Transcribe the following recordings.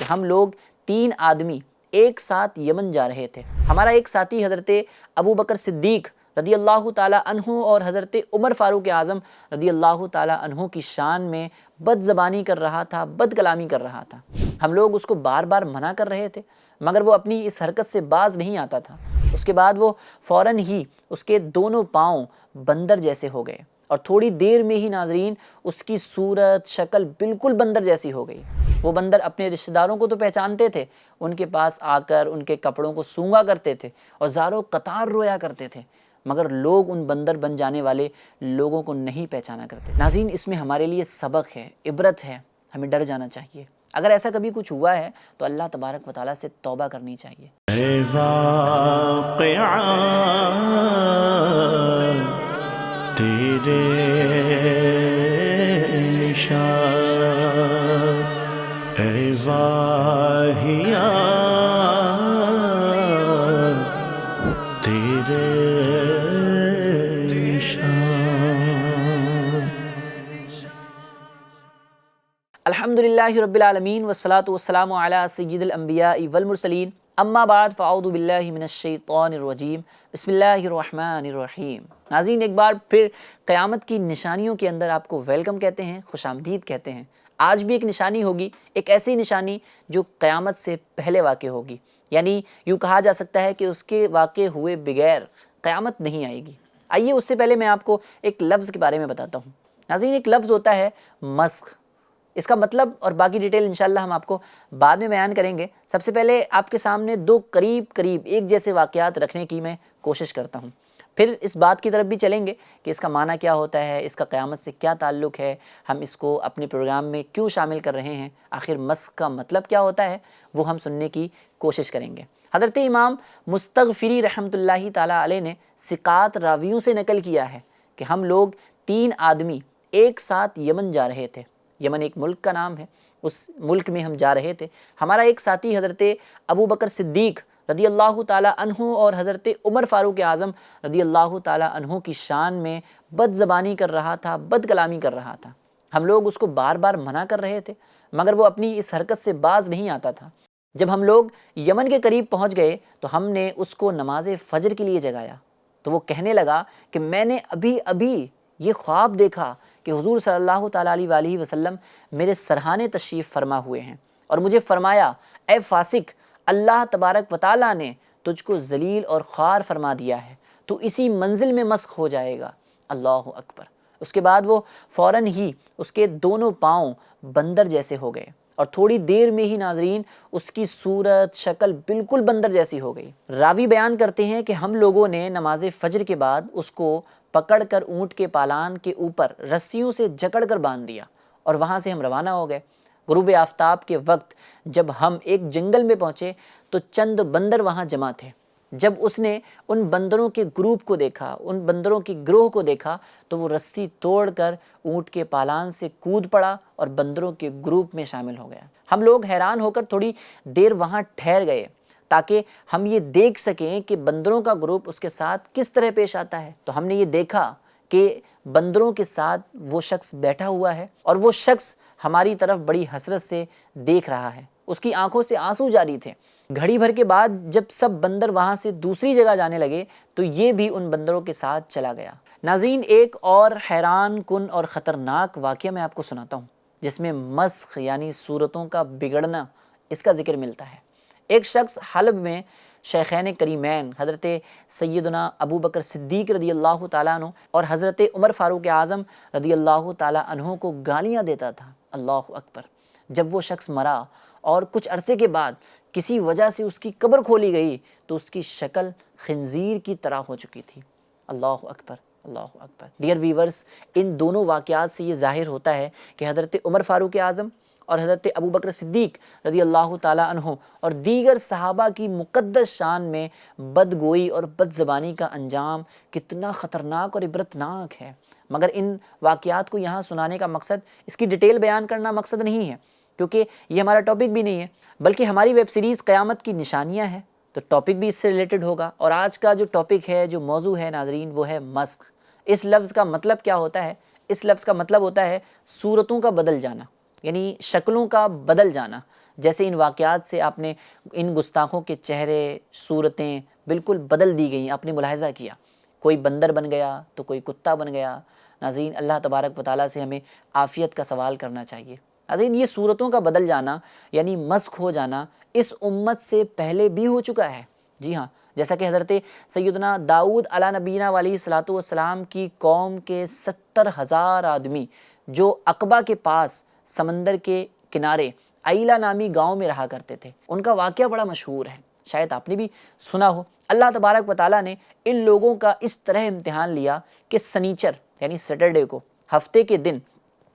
کہ ہم لوگ 3 آدمی ایک ساتھ یمن جا رہے تھے۔ ہمارا ایک ساتھی حضرت ابو بکر صدیق رضی اللہ تعالیٰ عنہ اور حضرت عمر فاروق اعظم رضی اللہ تعالیٰ عنہ کی شان میں بد زبانی کر رہا تھا، بد کلامی کر رہا تھا۔ ہم لوگ اس کو بار بار منع کر رہے تھے مگر وہ اپنی اس حرکت سے باز نہیں آتا تھا۔ اس کے بعد وہ فوراً ہی اس کے دونوں پاؤں بندر جیسے ہو گئے اور تھوڑی دیر میں ہی ناظرین اس کی صورت شکل بالکل بندر جیسی ہو گئی۔ وہ بندر اپنے رشتہ داروں کو تو پہچانتے تھے، ان کے پاس آ کر ان کے کپڑوں کو سونگا کرتے تھے اور زاروں قطار رویا کرتے تھے، مگر لوگ ان بندر بن جانے والے لوگوں کو نہیں پہچانا کرتے۔ ناظرین، اس میں ہمارے لیے سبق ہے، عبرت ہے، ہمیں ڈر جانا چاہیے۔ اگر ایسا کبھی کچھ ہوا ہے تو اللہ تبارک و تعالیٰ سے توبہ کرنی چاہیے۔ اے واقعہ تیرے نشان، اے واہیا تیرے نشان۔ الحمدللہ رب العالمین والصلاة والسلام علی سید الانبیاء والمرسلین، اما بعد فاعوذ باللہ من الشیطان الرجیم، بسم اللہ الرحمن الرحیم۔ ناظرین، ایک بار پھر قیامت کی نشانیوں کے اندر آپ کو ویلکم کہتے ہیں، خوش آمدید کہتے ہیں۔ آج بھی ایک نشانی ہوگی، ایک ایسی نشانی جو قیامت سے پہلے واقع ہوگی، یعنی یوں کہا جا سکتا ہے کہ اس کے واقع ہوئے بغیر قیامت نہیں آئے گی۔ آئیے اس سے پہلے میں آپ کو ایک لفظ کے بارے میں بتاتا ہوں۔ ناظرین، ایک لفظ ہوتا ہے مسخ۔ اس کا مطلب اور باقی ڈیٹیل انشاءاللہ ہم آپ کو بعد میں بیان کریں گے۔ سب سے پہلے آپ کے سامنے دو قریب ایک جیسے واقعات رکھنے کی میں کوشش کرتا ہوں، پھر اس بات کی طرف بھی چلیں گے کہ اس کا معنی کیا ہوتا ہے، اس کا قیامت سے کیا تعلق ہے، ہم اس کو اپنے پروگرام میں کیوں شامل کر رہے ہیں، آخر مسخ کا مطلب کیا ہوتا ہے، وہ ہم سننے کی کوشش کریں گے۔ حضرت امام مستغفری رحمۃ اللہ تعالیٰ علیہ نے ثقات راویوں سے نقل کیا ہے کہ ہم لوگ 3 آدمی ایک ساتھ یمن جا رہے تھے۔ یمن ایک ملک کا نام ہے، اس ملک میں ہم جا رہے تھے۔ ہمارا ایک ساتھی حضرت ابو بکر صدیق رضی اللہ تعالیٰ عنہ اور حضرت عمر فاروق اعظم رضی اللہ تعالیٰ عنہ کی شان میں بد زبانی کر رہا تھا، بد کلامی کر رہا تھا۔ ہم لوگ اس کو بار بار منع کر رہے تھے مگر وہ اپنی اس حرکت سے باز نہیں آتا تھا۔ جب ہم لوگ یمن کے قریب پہنچ گئے تو ہم نے اس کو نماز فجر کے لیے جگایا تو وہ کہنے لگا کہ میں نے ابھی یہ خواب دیکھا کہ حضور صلی اللہ تعالیٰ علیہ وآلہ وسلم میرے سرحانے تشریف فرما ہوئے ہیں اور مجھے فرمایا، اے فاسق، اللہ تبارک و تعالیٰ نے تجھ کو ذلیل اور خوار فرما دیا ہے، تو اسی منزل میں مسخ ہو جائے گا۔ اللہ اکبر۔ اس کے بعد وہ فوراً ہی اس کے دونوں پاؤں بندر جیسے ہو گئے اور تھوڑی دیر میں ہی ناظرین اس کی صورت شکل بالکل بندر جیسی ہو گئی۔ راوی بیان کرتے ہیں کہ ہم لوگوں نے نماز فجر کے بعد اس کو پکڑ کر اونٹ کے پالان کے اوپر رسیوں سے جکڑ کر باندھ دیا اور وہاں سے ہم روانہ ہو گئے۔ غروب آفتاب کے وقت جب ہم ایک جنگل میں پہنچے تو چند بندر وہاں جمع تھے۔ جب اس نے ان بندروں کے گروپ کو دیکھا، ان بندروں کے گروہ کو دیکھا تو وہ رسی توڑ کر اونٹ کے پالان سے کود پڑا اور بندروں کے گروپ میں شامل ہو گیا۔ ہم لوگ حیران ہو کر تھوڑی دیر وہاں ٹھہر گئے تاکہ ہم یہ دیکھ سکیں کہ بندروں کا گروپ اس کے ساتھ کس طرح پیش آتا ہے۔ تو ہم نے یہ دیکھا کہ بندروں کے ساتھ وہ شخص بیٹھا ہوا ہے اور وہ شخص ہماری طرف بڑی حسرت سے دیکھ رہا ہے، اس کی آنکھوں سے آنسو جاری تھے۔ گھڑی بھر کے بعد جب سب بندر وہاں سے دوسری جگہ جانے لگے تو یہ بھی ان بندروں کے ساتھ چلا گیا۔ ناظرین، ایک اور حیران کن اور خطرناک واقعہ میں آپ کو سناتا ہوں جس میں مسخ یعنی صورتوں کا بگڑنا اس کا ذکر ملتا ہے۔ ایک شخص حلب میں شیخین کریمین حضرت سیدنا ابو بکر صدیق رضی اللہ تعالیٰ عنہ اور حضرت عمر فاروق اعظم رضی اللہ تعالیٰ عنہ کو گالیاں دیتا تھا۔ اللہ اکبر۔ جب وہ شخص مرا اور کچھ عرصے کے بعد کسی وجہ سے اس کی قبر کھولی گئی تو اس کی شکل خنزیر کی طرح ہو چکی تھی۔ اللہ اکبر، اللہ اکبر۔ ڈیئر ویورز، ان دونوں واقعات سے یہ ظاہر ہوتا ہے کہ حضرت عمر فاروق اعظم اور حضرت ابو بکر صدیق رضی اللہ تعالیٰ عنہ اور دیگر صحابہ کی مقدس شان میں بدگوئی اور بد زبانی کا انجام کتنا خطرناک اور عبرتناک ہے۔ مگر ان واقعات کو یہاں سنانے کا مقصد، اس کی ڈیٹیل بیان کرنا مقصد نہیں ہے کیونکہ یہ ہمارا ٹاپک بھی نہیں ہے، بلکہ ہماری ویب سیریز قیامت کی نشانیاں ہیں تو ٹاپک بھی اس سے ریلیٹڈ ہوگا۔ اور آج کا جو ٹاپک ہے، جو موضوع ہے ناظرین، وہ ہے مسخ۔ اس لفظ کا مطلب کیا ہوتا ہے؟ اس لفظ کا مطلب ہوتا ہے صورتوں کا بدل جانا، یعنی شکلوں کا بدل جانا۔ جیسے ان واقعات سے آپ نے ان گستاخوں کے چہرے، صورتیں بالکل بدل دی گئیں، آپ نے ملاحظہ کیا، کوئی بندر بن گیا تو کوئی کتا بن گیا۔ ناظرین، اللہ تبارک و تعالیٰ سے ہمیں عافیت کا سوال کرنا چاہیے۔ ناظرین، یہ صورتوں کا بدل جانا یعنی مسخ ہو جانا اس امت سے پہلے بھی ہو چکا ہے۔ جی ہاں، جیسا کہ حضرت سیدنا داؤد علیہ نبینا علیہ الصلاۃ والسلام کی قوم کے 70,000 آدمی جو عقبہ کے پاس سمندر کے کنارے عیلہ نامی گاؤں میں رہا کرتے تھے، ان کا واقعہ بڑا مشہور ہے، شاید آپ نے بھی سنا ہو۔ اللہ تبارک و تعالیٰ نے ان لوگوں کا اس طرح امتحان لیا کہ سنیچر یعنی سیٹرڈے کو، ہفتے کے دن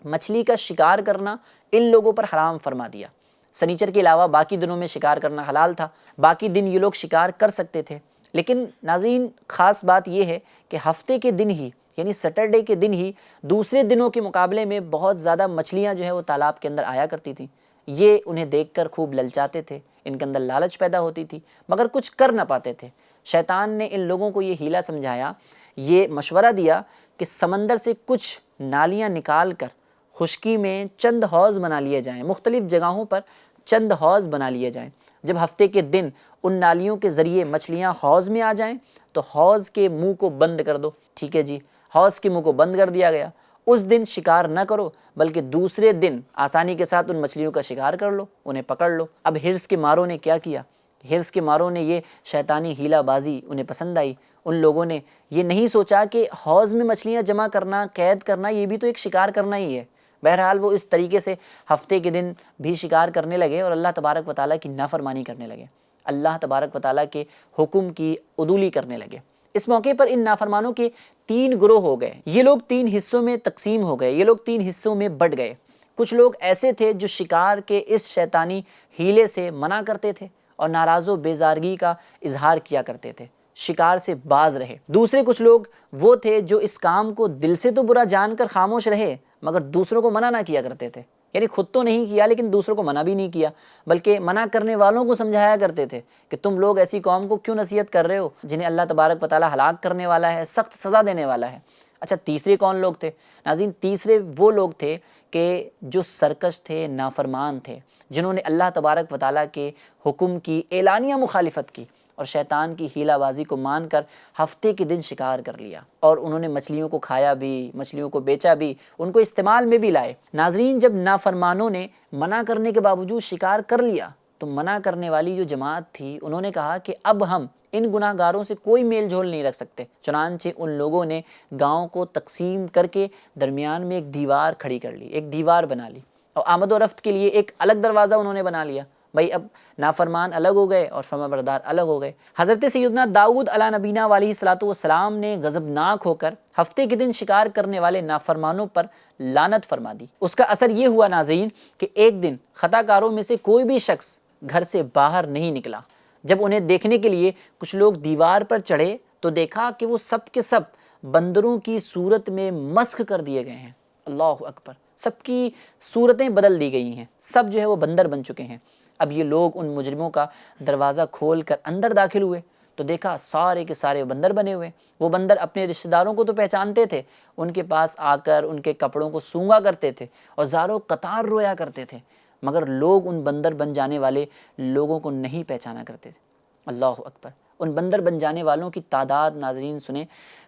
مچھلی کا شکار کرنا ان لوگوں پر حرام فرما دیا۔ سنیچر کے علاوہ باقی دنوں میں شکار کرنا حلال تھا، باقی دن یہ لوگ شکار کر سکتے تھے۔ لیکن ناظرین، خاص بات یہ ہے کہ ہفتے کے دن ہی یعنی سیٹرڈے کے دن ہی دوسرے دنوں کے مقابلے میں بہت زیادہ مچھلیاں جو ہے وہ تالاب کے اندر آیا کرتی تھیں۔ یہ انہیں دیکھ کر خوب للچاتے تھے، ان کے اندر لالچ پیدا ہوتی تھی، مگر کچھ کر نہ پاتے تھے۔ شیطان نے ان لوگوں کو یہ ہیلہ سمجھایا، یہ مشورہ دیا کہ سمندر سے کچھ نالیاں نکال کر خشکی میں چند حوض بنا لیے جائیں، مختلف جگہوں پر چند حوض بنا لیے جائیں۔ جب ہفتے کے دن ان نالیوں کے ذریعے مچھلیاں حوض میں آ جائیں تو حوض کے منہ کو بند کر دو۔ ٹھیک ہے جی، حوض کے منہ کو بند کر دیا گیا۔ اس دن شکار نہ کرو، بلکہ دوسرے دن آسانی کے ساتھ ان مچھلیوں کا شکار کر لو، انہیں پکڑ لو۔ اب حرص کے ماروں نے کیا کیا؟ حرص کے ماروں نے یہ شیطانی ہیلہ بازی انہیں پسند آئی۔ ان لوگوں نے یہ نہیں سوچا کہ حوض میں مچھلیاں جمع کرنا، قید کرنا، یہ بھی تو ایک شکار کرنا ہی ہے۔ بہرحال وہ اس طریقے سے ہفتے کے دن بھی شکار کرنے لگے اور اللہ تبارک و تعالیٰ کی نافرمانی کرنے لگے، اللہ تبارک و تعالیٰ کے حکم کی عدولی کرنے لگے۔ اس موقع پر ان نافرمانوں کے 3 گروہ ہو گئے، یہ لوگ 3 حصوں میں تقسیم ہو گئے، یہ لوگ 3 حصوں میں بٹ گئے۔ کچھ لوگ ایسے تھے جو شکار کے اس شیطانی ہیلے سے منع کرتے تھے اور ناراض و بیزارگی کا اظہار کیا کرتے تھے، شکار سے باز رہے۔ دوسرے کچھ لوگ وہ تھے جو اس کام کو دل سے تو برا جان کر خاموش رہے، مگر دوسروں کو منع نہ کیا کرتے تھے، یعنی خود تو نہیں کیا لیکن دوسروں کو منع بھی نہیں کیا، بلکہ منع کرنے والوں کو سمجھایا کرتے تھے کہ تم لوگ ایسی قوم کو کیوں نصیحت کر رہے ہو جنہیں اللہ تبارک و تعالیٰ ہلاک کرنے والا ہے، سخت سزا دینے والا ہے۔ اچھا، تیسرے کون لوگ تھے؟ ناظرین، تیسرے وہ لوگ تھے کہ جو سرکش تھے، نافرمان تھے، جنہوں نے اللہ تبارک و تعالیٰ کے حکم کی اعلانیہ مخالفت کی اور شیطان کی ہیلہ بازی کو مان کر ہفتے کے دن شکار کر لیا، اور انہوں نے مچھلیوں کو کھایا بھی، مچھلیوں کو بیچا بھی، ان کو استعمال میں بھی لائے۔ ناظرین، جب نافرمانوں نے منع کرنے کے باوجود شکار کر لیا تو منع کرنے والی جو جماعت تھی انہوں نے کہا کہ اب ہم ان گناہ گاروں سے کوئی میل جول نہیں رکھ سکتے۔ چنانچہ ان لوگوں نے گاؤں کو تقسیم کر کے درمیان میں ایک دیوار کھڑی کر لی، ایک دیوار بنا لی، اور آمد و رفت کے لیے ایک الگ دروازہ انہوں نے بنا لیا۔ بھائی اب نافرمان الگ ہو گئے اور فرما بردار الگ ہو گئے۔ حضرت سیدنا داؤد علیہ نبینا علیہ الصلاۃ والسلام نے غضبناک ہو کر ہفتے کے دن شکار کرنے والے نافرمانوں پر لعنت فرما دی۔ اس کا اثر یہ ہوا ناظرین کہ ایک دن خطا کاروں میں سے کوئی بھی شخص گھر سے باہر نہیں نکلا۔ جب انہیں دیکھنے کے لیے کچھ لوگ دیوار پر چڑھے تو دیکھا کہ وہ سب کے سب بندروں کی صورت میں مسخ کر دیے گئے ہیں۔ اللہ اکبر، سب کی صورتیں بدل دی گئی ہیں، سب جو ہے وہ بندر بن چکے ہیں۔ اب یہ لوگ ان مجرموں کا دروازہ کھول کر اندر داخل ہوئے تو دیکھا سارے کے سارے بندر بنے ہوئے۔ وہ بندر اپنے رشتہ داروں کو تو پہچانتے تھے، ان کے پاس آ کر ان کے کپڑوں کو سونگا کرتے تھے اور زاروں قطار رویا کرتے تھے، مگر لوگ ان بندر بن جانے والے لوگوں کو نہیں پہچانا کرتے تھے۔ اللہ اکبر، ان بندر بن جانے والوں کی تعداد ناظرین سنیں،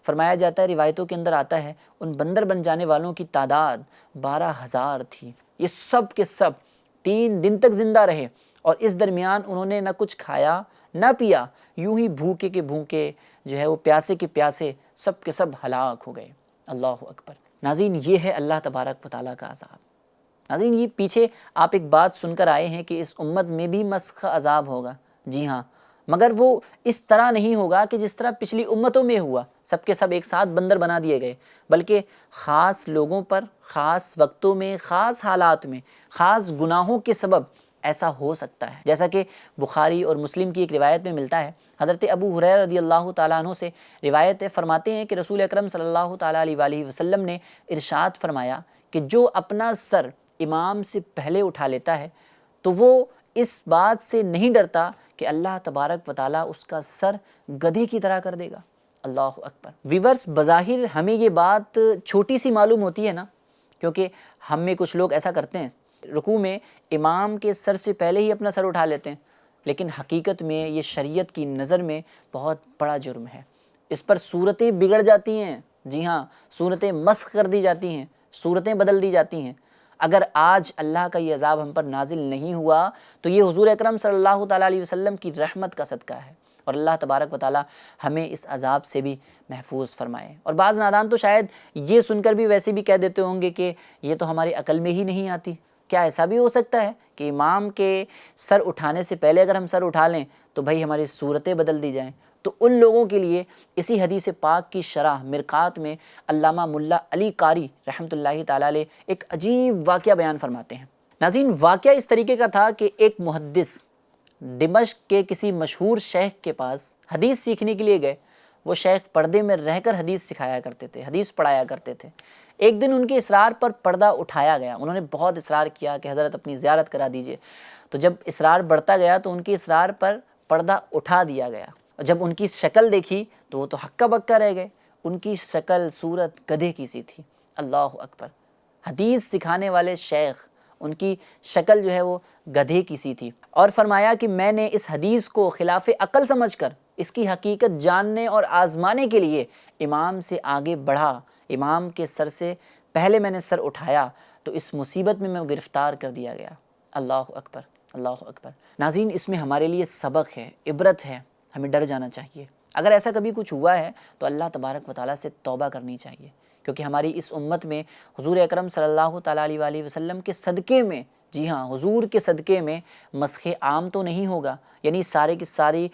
فرمایا جاتا ہے، روایتوں کے اندر آتا ہے، ان بندر بن جانے والوں کی تعداد 12,000 تھی۔ یہ سب کے سب 3 دن تک زندہ رہے اور اس درمیان انہوں نے نہ کچھ کھایا نہ پیا، یوں ہی بھوکے کے بھوکے جو ہے وہ پیاسے کے پیاسے سب کے سب ہلاک ہو گئے۔ اللہ اکبر۔ ناظرین، یہ ہے اللہ تبارک و تعالیٰ کا عذاب۔ ناظرین، یہ پیچھے آپ ایک بات سن کر آئے ہیں کہ اس امت میں بھی مسخ عذاب ہوگا، جی ہاں، مگر وہ اس طرح نہیں ہوگا کہ جس طرح پچھلی امتوں میں ہوا، سب کے سب ایک ساتھ بندر بنا دیے گئے، بلکہ خاص لوگوں پر، خاص وقتوں میں، خاص حالات میں، خاص گناہوں کے سبب ایسا ہو سکتا ہے۔ جیسا کہ بخاری اور مسلم کی ایک روایت میں ملتا ہے، حضرت ابو ہریرہ رضی اللہ تعالیٰ عنہ سے روایت ہے، فرماتے ہیں کہ رسول اکرم صلی اللہ تعالیٰ علیہ وآلہ وسلم نے ارشاد فرمایا کہ جو اپنا سر امام سے پہلے اٹھا لیتا ہے تو وہ اس بات سے نہیں ڈرتا کہ اللہ تبارک و تعالیٰ اس کا سر گدھے کی طرح کر دے گا۔ اللہ اکبر۔ ویورز، بظاہر ہمیں یہ بات چھوٹی سی معلوم ہوتی ہے نا، کیونکہ ہم میں کچھ لوگ ایسا کرتے ہیں رکوع میں امام کے سر سے پہلے ہی اپنا سر اٹھا لیتے ہیں، لیکن حقیقت میں یہ شریعت کی نظر میں بہت بڑا جرم ہے۔ اس پر صورتیں بگڑ جاتی ہیں، جی ہاں، صورتیں مسخ کر دی جاتی ہیں، صورتیں بدل دی جاتی ہیں۔ اگر آج اللہ کا یہ عذاب ہم پر نازل نہیں ہوا تو یہ حضور اکرم صلی اللہ تعالیٰ علیہ وسلم کی رحمت کا صدقہ ہے، اور اللہ تبارک و تعالیٰ ہمیں اس عذاب سے بھی محفوظ فرمائے۔ اور بعض نادان تو شاید یہ سن کر بھی ویسے بھی کہہ دیتے ہوں گے کہ یہ تو ہماری عقل میں ہی نہیں آتی۔ کیا ایسا بھی ہو سکتا ہے کہ امام کے سر اٹھانے سے پہلے اگر ہم سر اٹھا لیں تو بھائی ہماری صورتیں بدل دی جائیں؟ تو ان لوگوں کے لیے اسی حدیث پاک کی شرح مرقات میں علامہ ملا علی قاری رحمۃ اللہ تعالیٰ علیہ ایک عجیب واقعہ بیان فرماتے ہیں۔ ناظرین، واقعہ اس طریقے کا تھا کہ ایک محدث دمشق کے کسی مشہور شیخ کے پاس حدیث سیکھنے کے لیے گئے۔ وہ شیخ پردے میں رہ کر حدیث سکھایا کرتے تھے، حدیث پڑھایا کرتے تھے۔ ایک دن ان کے اصرار پر پردہ اٹھایا گیا، انہوں نے بہت اصرار کیا کہ حضرت اپنی زیارت کرا دیجئے، تو جب اصرار بڑھتا گیا تو ان کے اصرار پر پردہ اٹھا دیا گیا۔ جب ان کی شکل دیکھی تو وہ تو ہکا بکا رہ گئے، ان کی شکل صورت گدھے کی سی تھی۔ اللہ اکبر! حدیث سکھانے والے شیخ، ان کی شکل جو ہے وہ گدھے کی سی تھی، اور فرمایا کہ میں نے اس حدیث کو خلاف عقل سمجھ کر اس کی حقیقت جاننے اور آزمانے کے لیے امام سے آگے بڑھا، امام کے سر سے پہلے میں نے سر اٹھایا تو اس مصیبت میں گرفتار کر دیا گیا۔ اللہ اکبر! اللہ اکبر! ناظرین، اس میں ہمارے لیے سبق ہے، عبرت ہے، ہمیں ڈر جانا چاہیے۔ اگر ایسا کبھی کچھ ہوا ہے تو اللہ تبارک و تعالیٰ سے توبہ کرنی چاہیے، کیونکہ ہماری اس امت میں حضور اکرم صلی اللہ تعالیٰ علیہ وسلم کے صدقے میں، جی ہاں، حضور کے صدقے میں مسخ عام تو نہیں ہوگا، یعنی سارے کی ساری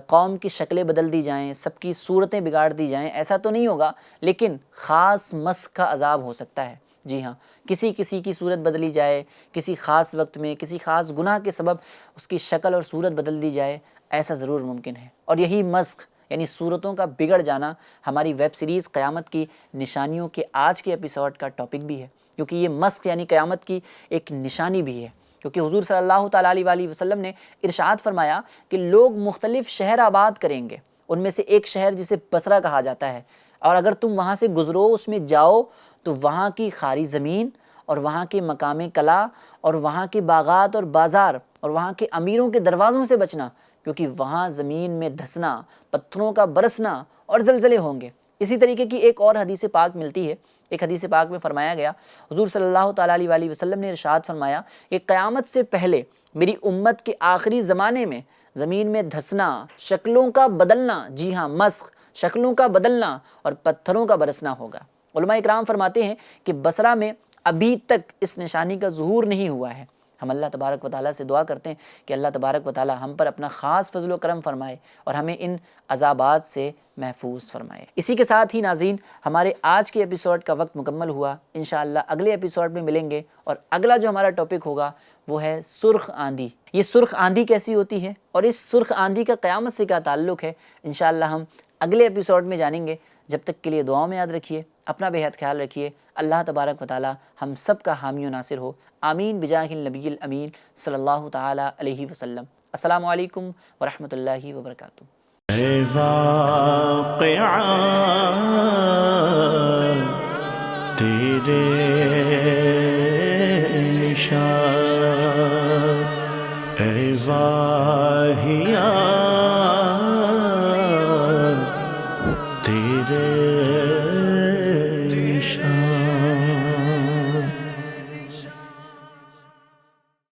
قوم کی شکلیں بدل دی جائیں، سب کی صورتیں بگاڑ دی جائیں، ایسا تو نہیں ہوگا، لیکن خاص مسخ کا عذاب ہو سکتا ہے۔ جی ہاں، کسی کی صورت بدلی جائے، کسی خاص وقت میں کسی خاص گناہ کے سبب اس کی شکل اور صورت بدل دی جائے، ایسا ضرور ممکن ہے۔ اور یہی مسخ یعنی صورتوں کا بگڑ جانا ہماری ویب سیریز قیامت کی نشانیوں کے آج کے ایپیسوڈ کا ٹاپک بھی ہے، کیونکہ یہ مسخ یعنی قیامت کی ایک نشانی بھی ہے، کیونکہ حضور صلی اللہ تعالیٰ علیہ وسلم نے ارشاد فرمایا کہ لوگ مختلف شہر آباد کریں گے، ان میں سے ایک شہر جسے بصرہ کہا جاتا ہے، اور اگر تم وہاں سے گزرو، اس میں جاؤ، تو وہاں کی خاری زمین اور وہاں کے مقام کلا اور وہاں کے باغات اور بازار اور وہاں کے امیروں کے دروازوں سے بچنا، کیونکہ وہاں زمین میں دھسنا، پتھروں کا برسنا اور زلزلے ہوں گے۔ اسی طریقے کی ایک اور حدیث پاک ملتی ہے، ایک حدیث پاک میں فرمایا گیا، حضور صلی اللہ تعالیٰ علیہ وسلم نے ارشاد فرمایا کہ قیامت سے پہلے میری امت کے آخری زمانے میں زمین میں دھسنا، شکلوں کا بدلنا، جی ہاں، مسخ، شکلوں کا بدلنا اور پتھروں کا برسنا ہوگا۔ علماء اکرام فرماتے ہیں کہ بصرہ میں ابھی تک اس نشانی کا ظہور نہیں ہوا ہے۔ ہم اللہ تبارک و تعالیٰ سے دعا کرتے ہیں کہ اللہ تبارک و تعالیٰ ہم پر اپنا خاص فضل و کرم فرمائے اور ہمیں ان عذابات سے محفوظ فرمائے۔ اسی کے ساتھ ہی ناظرین، ہمارے آج کے ایپیسوڈ کا وقت مکمل ہوا۔ انشاءاللہ اگلے ایپیسوڈ میں ملیں گے، اور اگلا جو ہمارا ٹاپک ہوگا وہ ہے سرخ آندھی۔ یہ سرخ آندھی کیسی ہوتی ہے اور اس سرخ آندھی کا قیامت سے کیا تعلق ہے، انشاءاللہ ہم اگلے ایپیسوڈ میں جانیں گے۔ جب تک کے لیے دعاؤں میں یاد رکھیے، اپنا بے حد خیال رکھیے۔ اللہ تبارک و تعالی ہم سب کا حامی و ناصر ہو، آمین بجاہ النبی الامین صلی اللہ تعالی علیہ وسلم۔ السلام علیکم ورحمۃ اللہ وبرکاتہ۔ اے واقعہ تیرے نشان، اے واہیہ